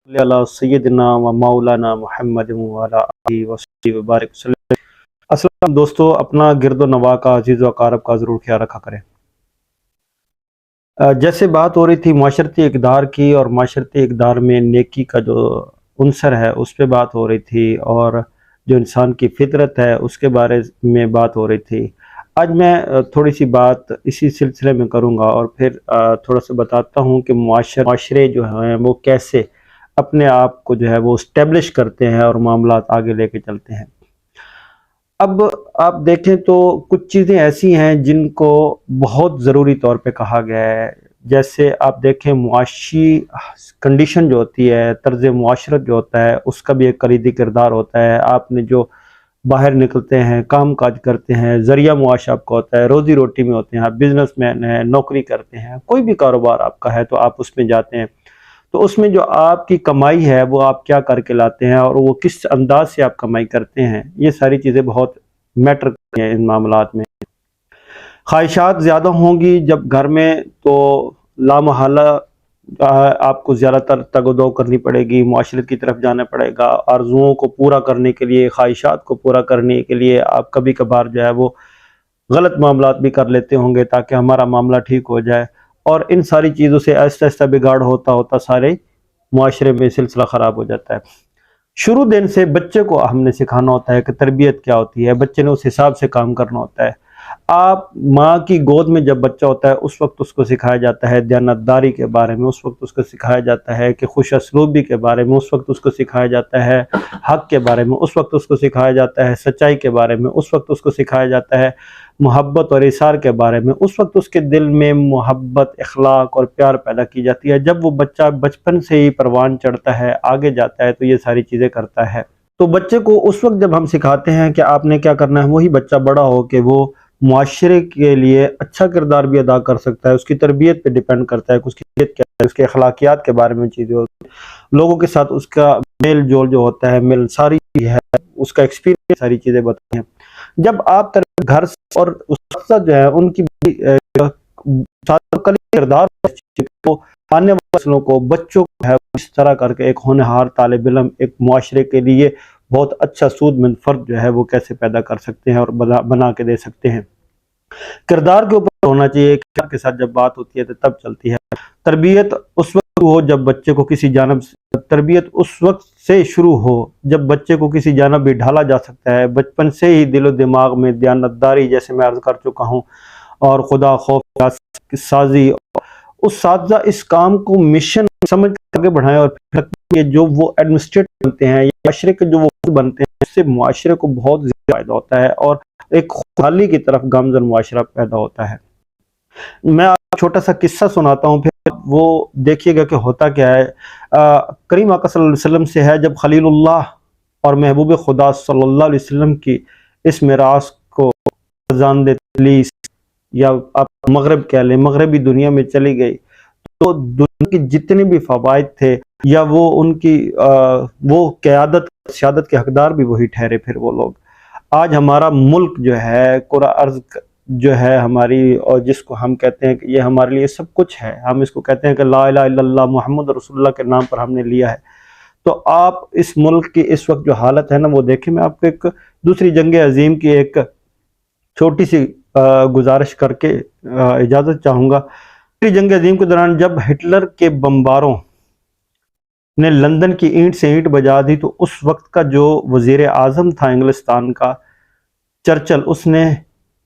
علی سیدنا و مولانا محمد وعلی آلہ وصحبہ وبارک وسلم۔ السلام دوستو، اپنا گرد و نواح کا، عزیز و اقارب کا ضرور خیال رکھا کریں۔ جیسے بات ہو رہی تھی معاشرتی اقدار کی، اور معاشرتی اقدار میں نیکی کا جو عنصر ہے اس پہ بات ہو رہی تھی، اور جو انسان کی فطرت ہے اس کے بارے میں بات ہو رہی تھی۔ آج میں تھوڑی سی بات اسی سلسلے میں کروں گا، اور پھر تھوڑا سا بتاتا ہوں کہ معاشرے جو ہیں وہ کیسے اپنے آپ کو جو ہے وہ اسٹیبلش کرتے ہیں اور معاملات آگے لے کے چلتے ہیں۔ اب آپ دیکھیں تو کچھ چیزیں ایسی ہیں جن کو بہت ضروری طور پہ کہا گیا ہے، جیسے آپ دیکھیں معاشی کنڈیشن جو ہوتی ہے، طرز معاشرت جو ہوتا ہے، اس کا بھی ایک کلیدی کردار ہوتا ہے۔ آپ نے جو باہر نکلتے ہیں، کام کاج کرتے ہیں، ذریعہ معاش آپ کا ہوتا ہے، روزی روٹی میں ہوتے ہیں، آپ بزنس مین ہیں، نوکری کرتے ہیں، کوئی بھی کاروبار آپ کا ہے تو آپ اس میں جاتے ہیں، تو اس میں جو آپ کی کمائی ہے وہ آپ کیا کر کے لاتے ہیں، اور وہ کس انداز سے آپ کمائی کرتے ہیں، یہ ساری چیزیں بہت میٹر کرتی ہیں ان معاملات میں۔ خواہشات زیادہ ہوں گی جب گھر میں، تو لامحالہ آپ کو زیادہ تر تگ و دو کرنی پڑے گی، معاشرت کی طرف جانا پڑے گا، آرزوؤں کو پورا کرنے کے لیے، خواہشات کو پورا کرنے کے لیے آپ کبھی کبھار جو ہے وہ غلط معاملات بھی کر لیتے ہوں گے تاکہ ہمارا معاملہ ٹھیک ہو جائے، اور ان ساری چیزوں سے آہستہ آہستہ بگاڑ ہوتا ہوتا سارے معاشرے میں سلسلہ خراب ہو جاتا ہے۔ شروع دن سے بچے کو ہم نے سکھانا ہوتا ہے کہ تربیت کیا ہوتی ہے، بچے نے اس حساب سے کام کرنا ہوتا ہے۔ آپ ماں کی گود میں جب بچہ ہوتا ہے اس وقت اس کو سکھایا جاتا ہے دیانتداری کے بارے میں، اس وقت اس کو سکھایا جاتا ہے کہ خوش اسلوبی کے بارے میں، اس وقت اس کو سکھایا جاتا ہے حق کے بارے میں، اس وقت اس کو سکھایا جاتا ہے سچائی کے بارے میں، اس وقت اس کو سکھایا جاتا ہے محبت اور ایثار کے بارے میں، اس وقت اس کے دل میں محبت، اخلاق اور پیار پیدا کی جاتی ہے۔ جب وہ بچہ بچپن سے ہی پروان چڑھتا ہے، آگے جاتا ہے تو یہ ساری چیزیں کرتا ہے۔ تو بچے کو اس وقت جب ہم سکھاتے ہیں کہ آپ نے کیا کرنا ہے، وہی بچہ بڑا ہو کے وہ معاشرے کے لیے اچھا کردار بھی ادا کر سکتا ہے۔ اس کی تربیت پہ ڈیپینڈ کرتا ہے کہ اس کی تربیت کیا ہے، اس کے اخلاقیات کے بارے میں چیزیں ہوتی ہیں، لوگوں کے ساتھ اس کا میل جول جو ہوتا ہے، ملنساری ہے، اس کا ایکسپیرینس، ساری چیزیں بتاتی ہیں۔ جب آپ گھر سے اور اساتذہ جو ہے ان کی کردار کو آنے والے نسلوں کو، بچوں کو ہے اس طرح کر کے ایک ہونہار طالب علم، ایک معاشرے کے لیے بہت اچھا سود مند فرد جو ہے وہ کیسے پیدا کر سکتے ہیں اور بنا کے دے سکتے ہیں۔ کردار کے اوپر ہونا چاہیے، کردار کے ساتھ جب بات ہوتی ہے تو تب چلتی ہے۔ تربیت اس وقت ہو جب بچے کو کسی جانب تربیت اس وقت سے شروع ہو جب بچے کو کسی جانب بھی ڈھالا جا سکتا ہے۔ بچپن سے ہی دل و دماغ میں دیانتداری، جیسے میں عرض کر چکا ہوں، اور خدا خوف سازی، اساتذہ اس کام کو مشن سمجھ کر آگے بڑھائیں، اور پھر جو وہ ایڈمنسٹریٹر بنتے ہیں یا معاشرے کے جو وہ بنتے ہیں، اس سے معاشرے کو بہت زیادہ فائدہ ہوتا ہے اور ایک خوشحالی کی طرف گامزن معاشرہ پیدا ہوتا ہے۔ میں آپ چھوٹا سا قصہ سناتا ہوں، پھر وہ دیکھیے گا کہ ہوتا کیا ہے۔ کریم آقا صلی اللہ علیہ وسلم سے ہے، جب خلیل اللہ اور محبوب خدا صلی اللہ علیہ وسلم کی اس میراث کو خزاندے تدلیس، یا آپ مغرب کہہ لیں، مغربی دنیا میں چلی گئی، تو دنیا کی جتنے بھی فوائد تھے، یا وہ ان کی وہ قیادت سیادت کے حقدار بھی وہی ٹھہرے۔ پھر وہ لوگ آج ہمارا ملک جو ہے، قرآن ارض جو ہے ہماری، اور جس کو ہم کہتے ہیں کہ یہ ہمارے لیے سب کچھ ہے، ہم اس کو کہتے ہیں کہ لا الہ الا اللہ محمد رسول اللہ کے نام پر ہم نے لیا ہے، تو آپ اس ملک کی اس وقت جو حالت ہے نا وہ دیکھیں۔ میں آپ کو ایک دوسری جنگ عظیم کی ایک چھوٹی سی گزارش کر کے اجازت چاہوں گا۔ دوسری جنگ عظیم کے دوران جب ہٹلر کے بمباروں نے لندن کی اینٹ سے اینٹ بجا دی، تو اس وقت کا جو وزیر اعظم تھا انگلستان کا، چرچل، اس نے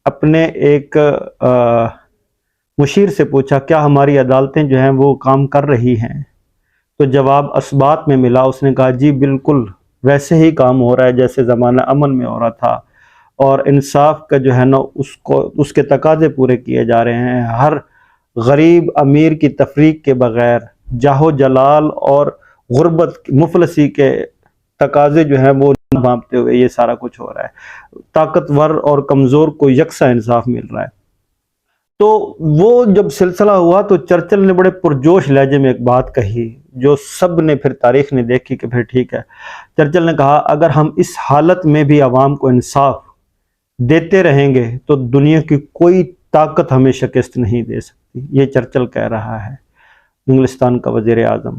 اپنے ایک مشیر سے پوچھا کیا ہماری عدالتیں جو ہیں وہ کام کر رہی ہیں؟ تو جواب اثبات میں ملا، اس نے کہا جی بالکل ویسے ہی کام ہو رہا ہے جیسے زمانہ امن میں ہو رہا تھا، اور انصاف کا جو ہے نا اس کے تقاضے پورے کیے جا رہے ہیں۔ ہر غریب امیر کی تفریق کے بغیر، جاہ و جلال اور غربت مفلسی کے تقاضے جو ہیں وہ بھانپتے ہوئے یہ سارا کچھ ہو رہا ہے۔ طاقتور اور کمزور کو یکساں انصاف مل رہا ہے۔ تو وہ جب سلسلہ ہوا تو چرچل نے بڑے پرجوش لہجے میں ایک بات کہی، جو سب نے پھر تاریخ نے دیکھی کہ پھر ٹھیک ہے۔ چرچل نے کہا اگر ہم اس حالت میں بھی عوام کو انصاف دیتے رہیں گے تو دنیا کی کوئی طاقت ہمیں شکست نہیں دے سکتی۔ یہ چرچل کہہ رہا ہے، انگلستان کا وزیر اعظم۔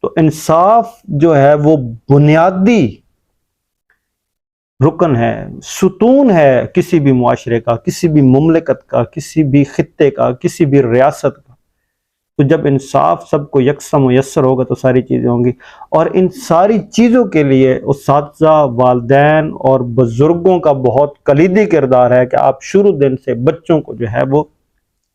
تو انصاف جو ہے وہ بنیادی رکن ہے، ستون ہے کسی بھی معاشرے کا، کسی بھی مملکت کا، کسی بھی خطے کا، کسی بھی ریاست کا۔ تو جب انصاف سب کو یکساں میسر ہوگا تو ساری چیزیں ہوں گی، اور ان ساری چیزوں کے لیے اساتذہ، والدین اور بزرگوں کا بہت کلیدی کردار ہے کہ آپ شروع دن سے بچوں کو جو ہے وہ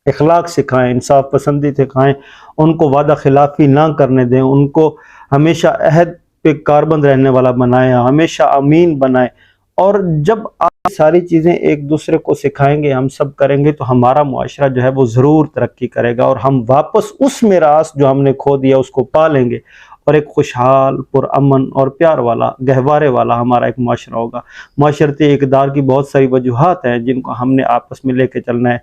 اخلاق سکھائیں، انصاف پسندی سکھائیں، ان کو وعدہ خلافی نہ کرنے دیں، ان کو ہمیشہ عہد پہ کاربند رہنے والا بنائیں، ہمیشہ امین بنائیں۔ اور جب آپ ساری چیزیں ایک دوسرے کو سکھائیں گے، ہم سب کریں گے، تو ہمارا معاشرہ جو ہے وہ ضرور ترقی کرے گا، اور ہم واپس اس میراث جو ہم نے کھو دیا اس کو پا لیں گے، اور ایک خوشحال، پرامن اور پیار والا، گہوارے والا ہمارا ایک معاشرہ ہوگا۔ معاشرتی اقدار کی بہت ساری وجوہات ہیں جن کو ہم نے آپس میں لے کے چلنا ہے۔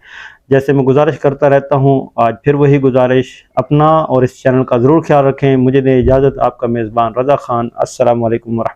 جیسے میں گزارش کرتا رہتا ہوں، آج پھر وہی گزارش، اپنا اور اس چینل کا ضرور خیال رکھیں۔ مجھے دیں اجازت، آپ کا میزبان رضا خان۔ السلام علیکم ورحمۃ اللہ۔